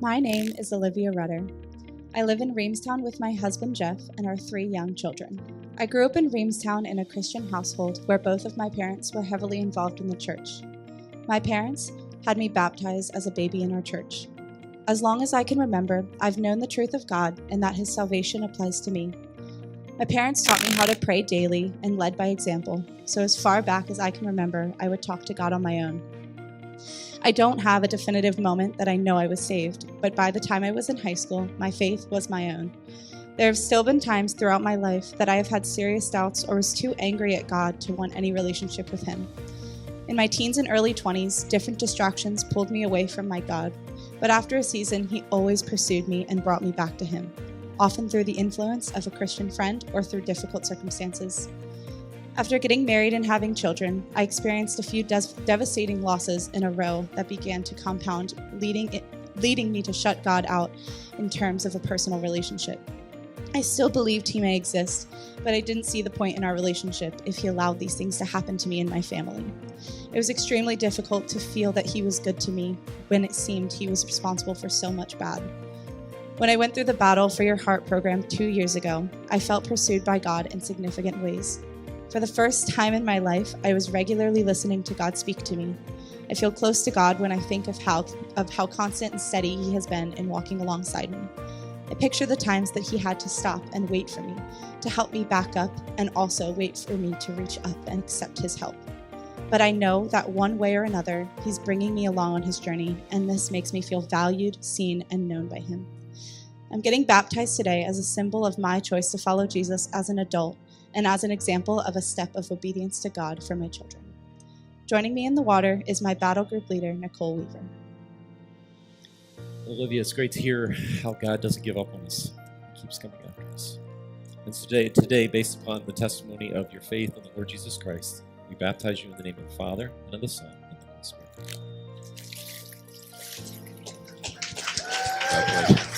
My name is Olivia Rutter. I live in Reamstown with my husband Jeff and our 3 young children. I grew up in Reamstown in a Christian household where both of my parents were heavily involved in the church. My parents had me baptized as a baby in our church. As long as I can remember, I've known the truth of God and that His salvation applies to me. My parents taught me how to pray daily and led by example, so as far back as I can remember, I would talk to God on my own. I don't have a definitive moment that I know I was saved, but by the time I was in high school, my faith was my own. There have still been times throughout my life that I have had serious doubts or was too angry at God to want any relationship with Him. In my teens and early 20s, different distractions pulled me away from my God, but after a season, He always pursued me and brought me back to Him, often through the influence of a Christian friend or through difficult circumstances. After getting married and having children, I experienced a few devastating losses in a row that began to compound, leading me to shut God out in terms of a personal relationship. I still believed He may exist, but I didn't see the point in our relationship if He allowed these things to happen to me and my family. It was extremely difficult to feel that He was good to me when it seemed He was responsible for so much bad. When I went through the Battle for Your Heart program 2 years ago, I felt pursued by God in significant ways. For the first time in my life, I was regularly listening to God speak to me. I feel close to God when I think of how constant and steady He has been in walking alongside me. I picture the times that He had to stop and wait for me, to help me back up, and also wait for me to reach up and accept His help. But I know that one way or another, He's bringing me along on His journey, and this makes me feel valued, seen, and known by Him. I'm getting baptized today as a symbol of my choice to follow Jesus as an adult, and as an example of a step of obedience to God for my children. Joining me in the water is my battle group leader, Nicole Weaver. Olivia, it's great to hear how God doesn't give up on us. He keeps coming after us. And today, based upon the testimony of your faith in the Lord Jesus Christ, we baptize you in the name of the Father, and of the Son, and of the Holy Spirit. Congratulations.